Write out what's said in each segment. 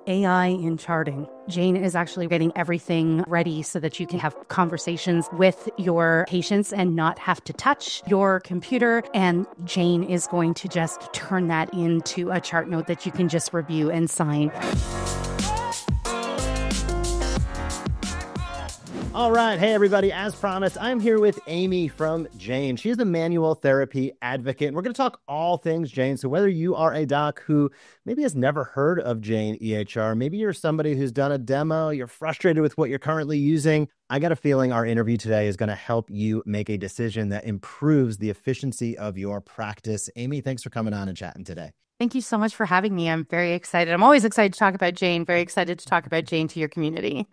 AI in charting. Jane is actually getting everything ready so that you can have conversations with your patients and not have to touch your computer. And Jane is going to just turn that into a chart note that you can just review and sign. All right. Hey, everybody. As promised, I'm here with Amy from Jane. She is a manual therapy advocate, and we're going to talk all things Jane. So whether you are a doc who maybe has never heard of Jane EHR, maybe you're somebody who's done a demo, you're frustrated with what you're currently using, I got a feeling our interview today is going to help you make a decision that improves the efficiency of your practice. Amy, thanks for coming on and chatting today. Thank you so much for having me. I'm very excited. I'm always excited to talk about Jane. Very excited to talk about Jane to your community.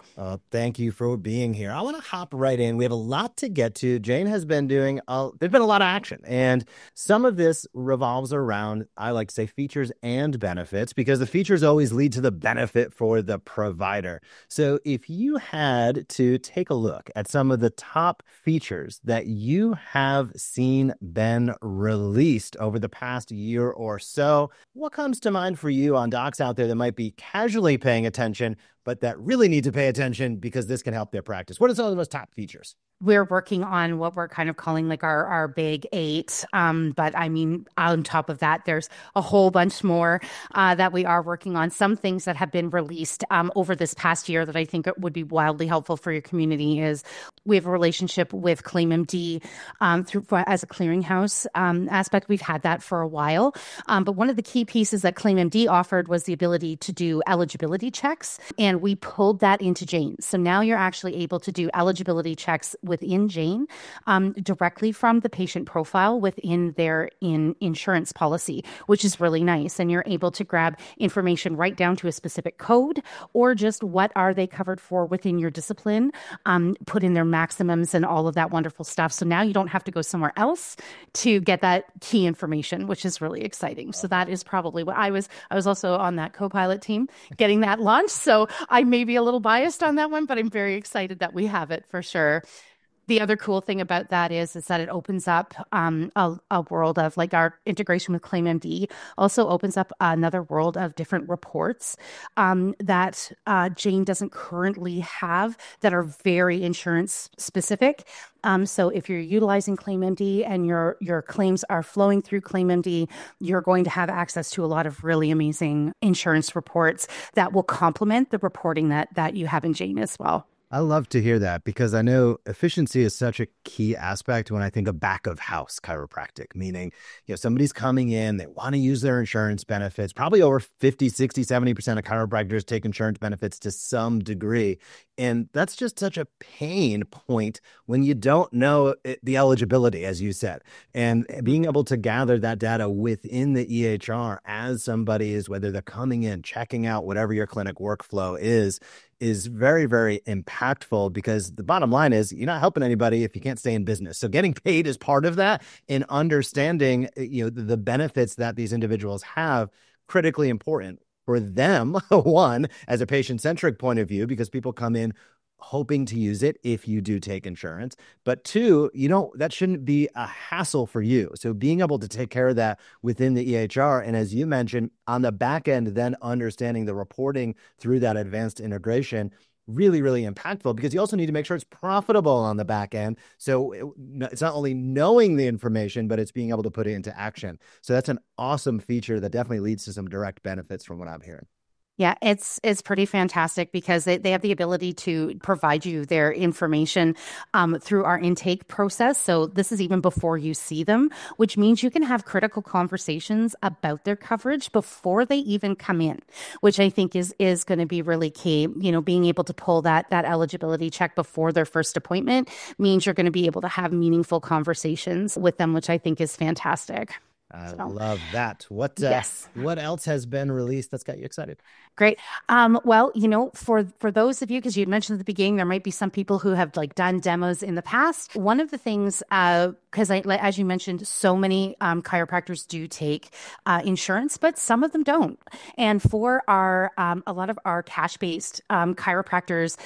Thank you for being here. I want to hop right in. We have a lot to get to. Jane has been doing, there's been a lot of action. And some of this revolves around, I like to say, features and benefits, because the features always lead to the benefit for the provider. So if you had to take a look at some of the top features that you have seen been released over the past year or so, what comes to mind for you on docs out there that might be casually paying attention, but that really need to pay attention because this can help their practice? What are some of those top features? We're working on what we're kind of calling like our big 8. But I mean, on top of that, there's a whole bunch more that we are working on. Some things that have been released over this past year that I think would be wildly helpful for your community is we have a relationship with ClaimMD as a clearinghouse aspect. We've had that for a while. But one of the key pieces that ClaimMD offered was the ability to do eligibility checks. And we pulled that into Jane. So now you're actually able to do eligibility checks within Jane directly from the patient profile within their insurance policy, which is really nice. And you're able to grab information right down to a specific code or just what are they covered for within your discipline, put in their maximums and all of that wonderful stuff. So now you don't have to go somewhere else to get that key information, which is really exciting. So that is probably what I was also on that co-pilot team getting that launched. So I may be a little biased on that one, but I'm very excited that we have it for sure. The other cool thing about that is that it opens up a world of, like, our integration with ClaimMD also opens up another world of different reports that Jane doesn't currently have that are very insurance specific. So if you're utilizing ClaimMD and your claims are flowing through ClaimMD, you're going to have access to a lot of really amazing insurance reports that will complement the reporting that you have in Jane as well. I love to hear that, because I know efficiency is such a key aspect when I think of back of house chiropractic, meaning, somebody's coming in, they want to use their insurance benefits. Probably over 50, 60, 70% of chiropractors take insurance benefits to some degree. And that's just such a pain point when you don't know the eligibility, as you said. And being able to gather that data within the EHR as somebody is, whether they're coming in, checking out whatever your clinic workflow is very, very impactful, because the bottom line is you're not helping anybody if you can't stay in business. So getting paid is part of that, and understanding, the benefits that these individuals have, critically important for them. One, as a patient-centric point of view, because people come in hoping to use it if you do take insurance. But two, that shouldn't be a hassle for you. So being able to take care of that within the EHR, and as you mentioned, on the back end, then understanding the reporting through that advanced integration, really, really impactful, because you also need to make sure it's profitable on the back end. So it's not only knowing the information, but it's being able to put it into action. So that's an awesome feature that definitely leads to some direct benefits from what I'm hearing. Yeah, it's pretty fantastic, because they have the ability to provide you their information through our intake process. So this is even before you see them, which means you can have critical conversations about their coverage before they even come in, which I think is going to be really key. Being able to pull that eligibility check before their first appointment means you're going to be able to have meaningful conversations with them, which I think is fantastic. I love that. What else has been released that's got you excited? Great. Well, for those of you, because you had mentioned at the beginning, there might be some people who have done demos in the past. One of the things because as you mentioned, so many chiropractors do take insurance, but some of them don't. And for our a lot of our cash-based chiropractors,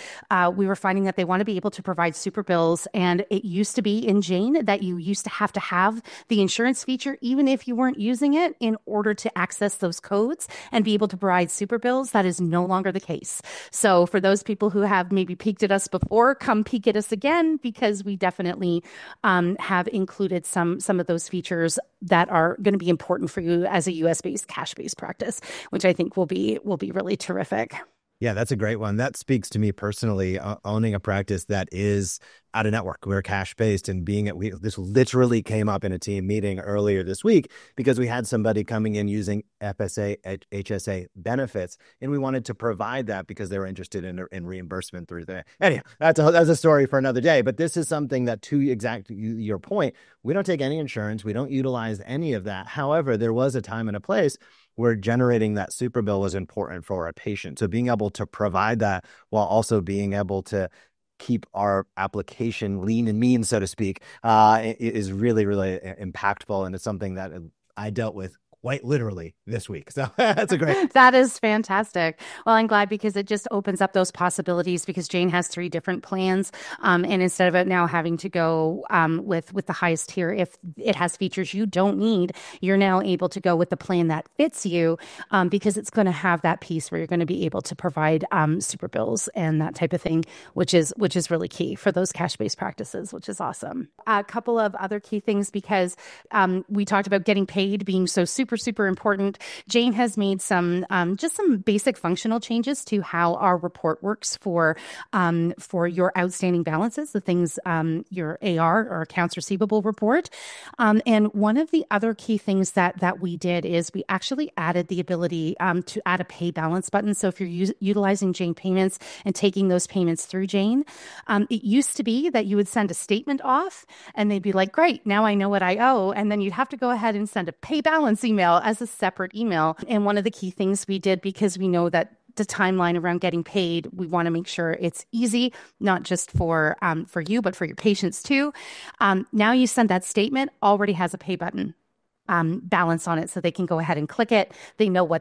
we were finding that they want to be able to provide super bills. And it used to be in Jane that you used to have the insurance feature, even if you weren't using it, in order to access those codes and be able to provide super bills. That is no longer the case. So for those people who have maybe peeked at us before, come peek at us again, because we definitely have included some of those features that are going to be important for you as a US based cash based practice, which I think will be really terrific. Yeah, that's a great one. That speaks to me personally, owning a practice that is out of network. We're cash based, and this literally came up in a team meeting earlier this week because we had somebody coming in using FSA, HSA benefits, and we wanted to provide that because they were interested in reimbursement through there. Anyhow, that's a story for another day. But this is something that, to exactly your point, we don't take any insurance. We don't utilize any of that. However, there was a time and a place where generating that super bill was important for our patient. So being able to provide that while also being able to keep our application lean and mean, so to speak, is really, really impactful. And it's something that I dealt with quite literally this week. So that's a great. That is fantastic. Well, I'm glad, because it just opens up those possibilities, because Jane has 3 different plans. And instead of it now having to go with the highest tier, if it has features you don't need, you're now able to go with the plan that fits you, because it's going to have that piece where you're going to be able to provide super bills and that type of thing, which is really key for those cash-based practices, which is awesome. A couple of other key things, because we talked about getting paid being so super important. Jane has made some basic functional changes to how our report works for your outstanding balances, the things, your AR or accounts receivable report. And one of the other key things that we did is we actually added the ability to add a pay balance button. So if you're utilizing Jane Payments and taking those payments through Jane, it used to be that you would send a statement off and they'd be like, great, now I know what I owe. And then you'd have to go ahead and send a pay balance email as a separate email. And one of the key things we did, because we know that the timeline around getting paid, we want to make sure it's easy, not just for you, but for your patients too. Now you send that statement, already has a pay button. Balance on it, so they can go ahead and click it. They know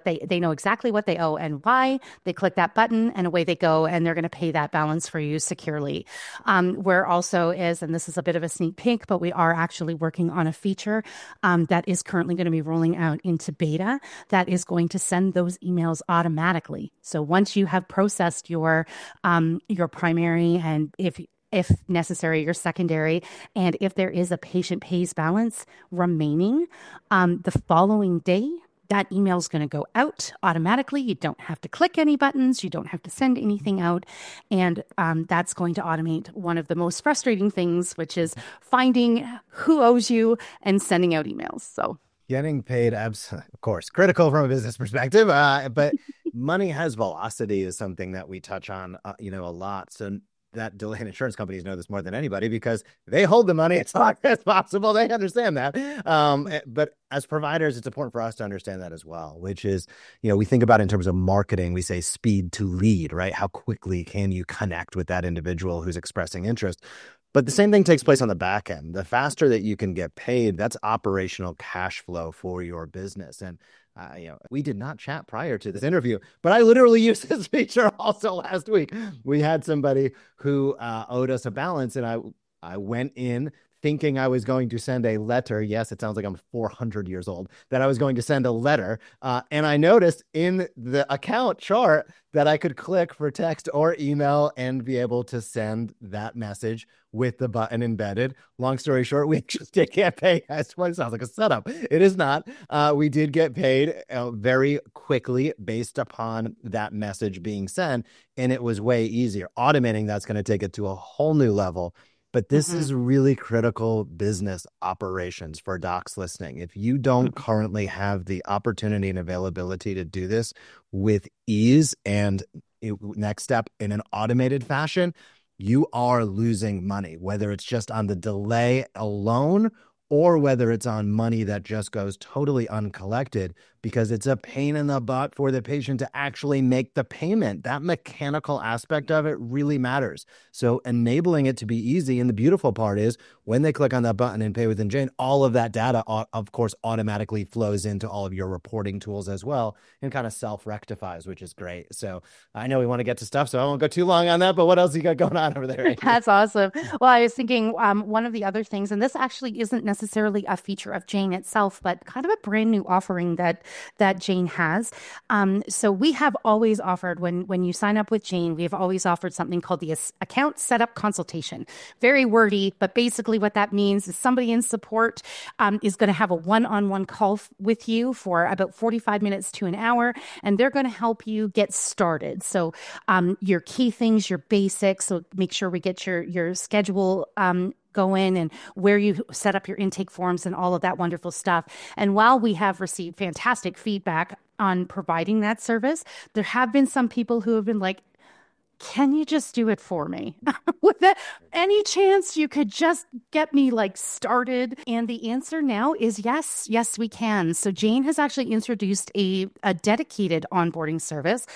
exactly what they owe and why. They click that button and away they go, and they're going to pay that balance for you securely. Where also is, and this is a bit of a sneak peek, but we are actually working on a feature that is currently going to be rolling out into beta that is going to send those emails automatically. So once you have processed your primary, and if necessary, your secondary, and if there is a patient pays balance remaining, the following day, that email is going to go out automatically. You don't have to click any buttons. You don't have to send anything out. And that's going to automate one of the most frustrating things, which is finding who owes you and sending out emails. So Getting paid, of course, critical from a business perspective, but money has velocity is something that we touch on, a lot. So that delay, and insurance companies know this more than anybody because they hold the money as long as possible. They understand that. But as providers, it's important for us to understand that as well, which is, we think about in terms of marketing, we say speed to lead, right? How quickly can you connect with that individual who's expressing interest? But the same thing takes place on the back end. The faster that you can get paid, that's operational cash flow for your business. And we did not chat prior to this interview, but I literally used this feature also last week. We had somebody who owed us a balance, and I went in thinking I was going to send a letter. Yes, it sounds like I'm 400 years old, that I was going to send a letter. And I noticed in the account chart that I could click for text or email and be able to send that message with the button embedded. Long story short, we just did get paid. That's what it sounds like, a setup. It is not. We did get paid very quickly based upon that message being sent. And it was way easier. Automating that's going to take it to a whole new level. But this is really critical business operations for docs listening. If you don't currently have the opportunity and availability to do this with ease and next step in an automated fashion, you are losing money, whether it's just on the delay alone or whether it's on money that just goes totally uncollected because it's a pain in the butt for the patient to actually make the payment. That mechanical aspect of it really matters. So enabling it to be easy. And the beautiful part is when they click on that button and pay within Jane, all of that data, of course, automatically flows into all of your reporting tools as well and kind of self-rectifies, which is great. So I know we want to get to stuff, so I won't go too long on that, but what else you got going on over there, Amy? That's awesome. Well, I was thinking one of the other things, and this actually isn't necessarily a feature of Jane itself, but kind of a brand new offering that Jane has. So we have always offered when you sign up with Jane, we have always offered something called the account setup consultation. Very wordy, but basically what that means is somebody in support is going to have a one-on-one call with you for about 45 minutes to an hour, and they're going to help you get started. So your key things, your basics. So make sure we get your schedule go in and where you set up your intake forms and all of that wonderful stuff. And while we have received fantastic feedback on providing that service, there have been some people who have been like, can you just do it for me? With that, any chance you could just get me like started? And the answer now is yes, yes, we can. So Jane has actually introduced a dedicated onboarding service.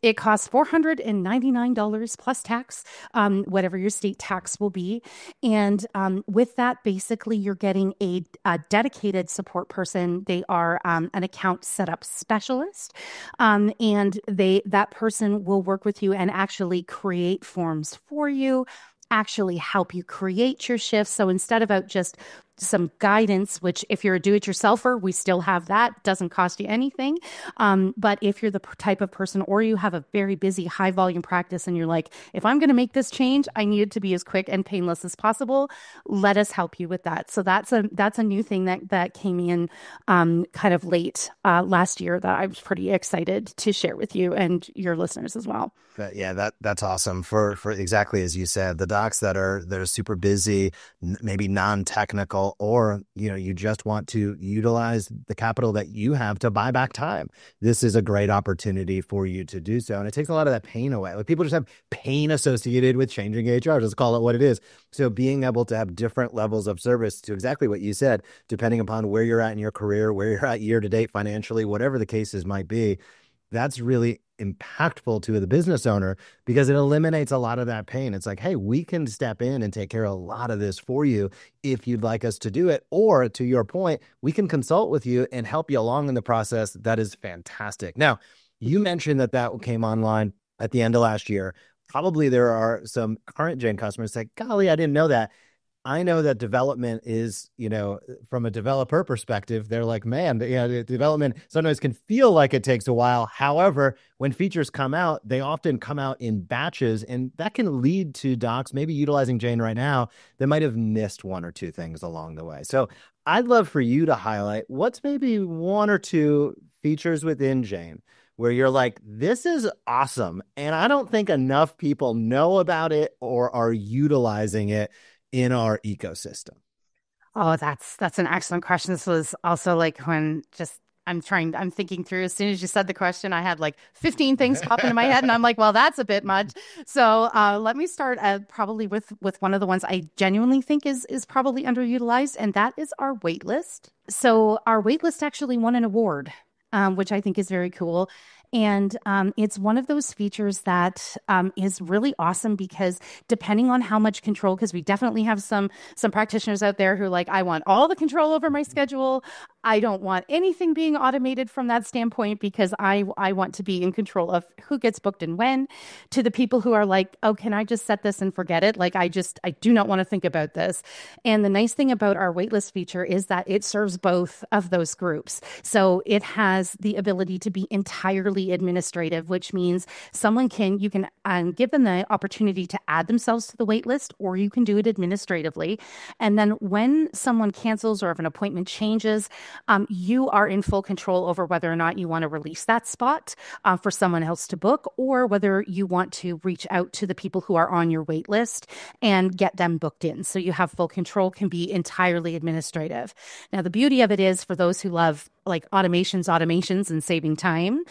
It costs $499 plus tax, whatever your state tax will be. And with that, basically, you're getting a dedicated support person. They are an account setup specialist. And that person will work with you and actually create forms for you, actually help you create your shifts. So instead of just some guidance, which if you're a do-it-yourselfer, we still have that, doesn't cost you anything. But if you're the type of person or you have a very busy high volume practice and you're like, if I'm going to make this change, I need it to be as quick and painless as possible, let us help you with that. So that's a new thing that came in kind of late last year that I was pretty excited to share with you and your listeners as well. That's awesome for exactly as you said, the docs that are super busy, maybe non-technical, or you just want to utilize the capital that you have to buy back time. This is a great opportunity for you to do so, and it takes a lot of that pain away. Like people just have pain associated with changing HR. Just call it what it is. So being able to have different levels of service to exactly what you said, depending upon where you're at in your career, where you're at year to date financially, whatever the cases might be, that's really impactful to the business owner because it eliminates a lot of that pain. It's like, hey, we can step in and take care of a lot of this for you if you'd like us to do it. Or to your point, we can consult with you and help you along in the process. That is fantastic. Now, you mentioned that came online at the end of last year. Probably there are some current Jane customers say, golly, I didn't know that. I know that development is, from a developer perspective, they're like, man, development sometimes can feel like it takes a while. However, when features come out, they often come out in batches, and that can lead to docs maybe utilizing Jane right now that might have missed one or two things along the way. So I'd love for you to highlight what's maybe one or two features within Jane where you're like, this is awesome, and I don't think enough people know about it or are utilizing it in our ecosystem. Oh, that's an excellent question. This was also like when I'm thinking through, as soon as you said the question, I had like 15 things pop into my head and I'm like, well, that's a bit much. So let me start probably with one of the ones I genuinely think is probably underutilized, and that is our wait list. So our wait list actually won an award, which I think is very cool. And it's one of those features that is really awesome because depending on how much control, because we definitely have some practitioners out there who are like, I want all the control over my schedule. I don't want anything being automated from that standpoint because I want to be in control of who gets booked and when, to the people who are like, oh, can I just set this and forget it? Like, I do not want to think about this. And the nice thing about our waitlist feature is that it serves both of those groups. So it has the ability to be entirely administrative, which means you can give them the opportunity to add themselves to the wait list, or you can do it administratively. And then when someone cancels or if an appointment changes, you are in full control over whether or not you want to release that spot for someone else to book, or whether you want to reach out to the people who are on your wait list and get them booked in. So you have full control, can be entirely administrative. Now, the beauty of it is for those who love like automations and saving time,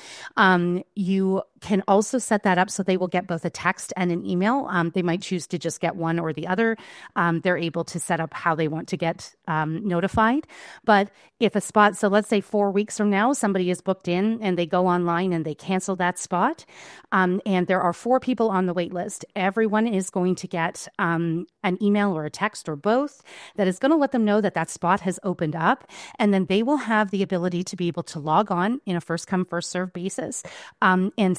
you can also set that up so they will get both a text and an email. They might choose to just get one or the other. They're able to set up how they want to get notified. But if a spot, so let's say 4 weeks from now, somebody is booked in and they go online and they cancel that spot, and there are 4 people on the wait list, everyone is going to get an email or a text or both that is going to let them know that that spot has opened up. And then they will have the ability to be able to log on in a first come, first serve basis, and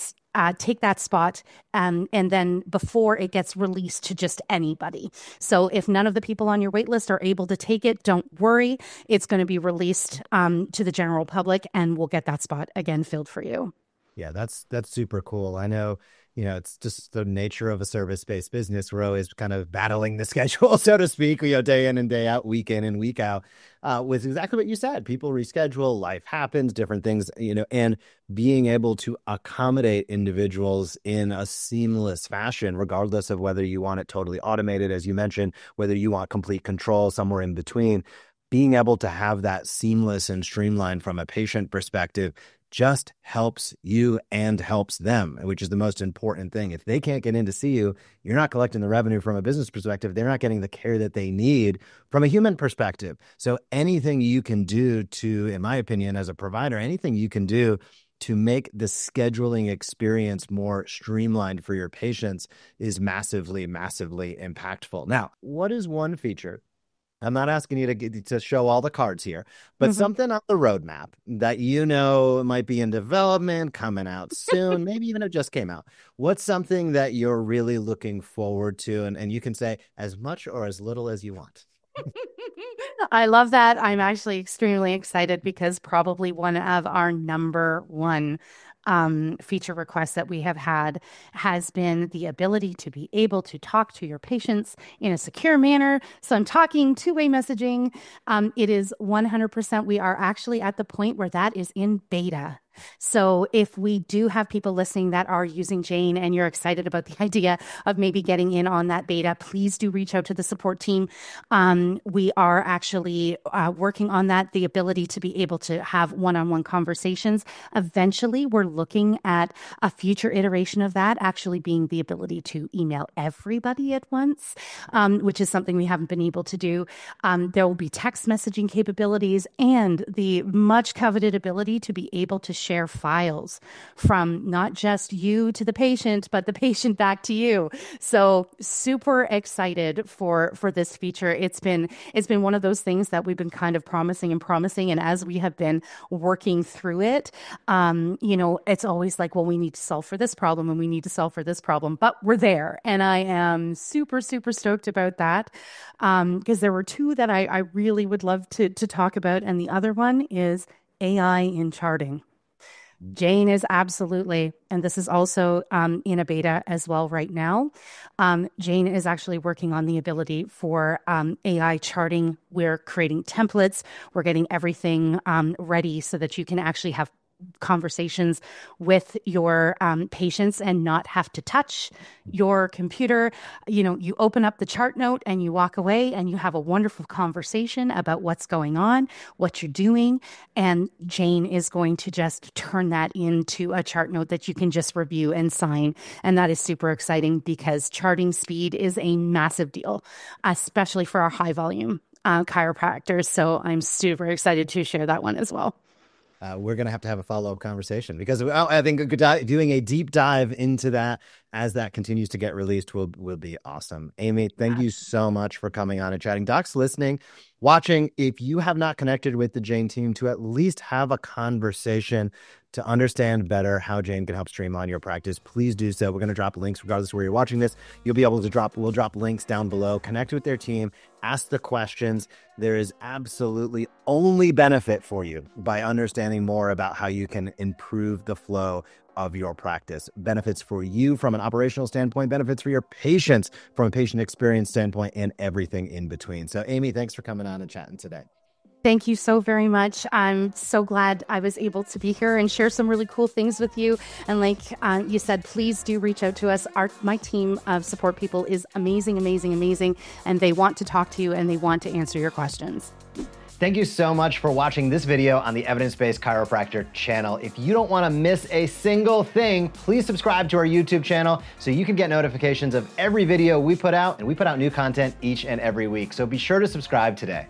take that spot, and then before it gets released to just anybody. So if none of the people on your wait list are able to take it, don't worry. It's going to be released to the general public, and we'll get that spot again filled for you. Yeah, that's super cool. I know, it's just the nature of a service-based business. We're always kind of battling the schedule, so to speak, day in and day out, week in and week out, with exactly what you said. People reschedule, life happens, different things, and being able to accommodate individuals in a seamless fashion, regardless of whether you want it totally automated, as you mentioned, whether you want complete control, somewhere in between. Being able to have that seamless and streamlined from a patient perspective just helps you and helps them, which is the most important thing. If they can't get in to see you, you're not collecting the revenue from a business perspective. They're not getting the care that they need from a human perspective. So anything you can do to, in my opinion, as a provider, anything you can do to make the scheduling experience more streamlined for your patients is massively, massively impactful. Now, what is one feature? I'm not asking you to show all the cards here, but something on the roadmap that might be in development, coming out soon, maybe even it just came out. What's something that you're really looking forward to? And you can say as much or as little as you want. I love that. I'm actually extremely excited because probably one of our number one feature requests that we have had has been the ability to be able to talk to your patients in a secure manner. So I'm talking two-way messaging. It is 100%. We are actually at the point where that is in beta. So if we do have people listening that are using Jane and you're excited about the idea of maybe getting in on that beta, please do reach out to the support team. We are actually working on that, the ability to be able to have one-on-one conversations. Eventually, we're looking at a future iteration of that actually being the ability to email everybody at once, which is something we haven't been able to do. There will be text messaging capabilities and the much coveted ability to be able to share files from not just you to the patient, but the patient back to you. So super excited for this feature. It's been one of those things that we've been kind of promising. And as we have been working through it, it's always like, well, we need to solve for this problem and we need to solve for this problem, but we're there. And I am super, super stoked about that. Because there were two that I really would love to talk about. And the other one is AI in charting. Jane is absolutely, and this is also in a beta as well right now. Jane is actually working on the ability for AI charting. We're creating templates. We're getting everything ready so that you can actually have conversations with your patients and not have to touch your computer. You open up the chart note and you walk away and you have a wonderful conversation about what's going on, what you're doing. And Jane is going to just turn that into a chart note that you can just review and sign. And that is super exciting because charting speed is a massive deal, especially for our high volume chiropractors. So I'm super excited to share that one as well. We're going to have a follow-up conversation because I think doing a deep dive into that as that continues to get released will be awesome. Amy, thank you so much for coming on and chatting. Docs listening, watching, if you have not connected with the Jane team to at least have a conversation to understand better how Jane can help streamline your practice, please do so. We're going to drop links regardless of where you're watching this. You'll be able to we'll drop links down below. Connect with their team, ask the questions. There is absolutely only benefit for you by understanding more about how you can improve the flow of your practice. Benefits for you from an operational standpoint, benefits for your patients from a patient experience standpoint, and everything in between. So Amy, thanks for coming on and chatting today. Thank you so very much. I'm so glad I was able to be here and share some really cool things with you. And like you said, please do reach out to us. My team of support people is amazing, amazing, amazing. And they want to talk to you and they want to answer your questions. Thank you so much for watching this video on the Evidence Based Chiropractor channel. If you don't want to miss a single thing, please subscribe to our YouTube channel so you can get notifications of every video we put out, and we put out new content each and every week. So be sure to subscribe today.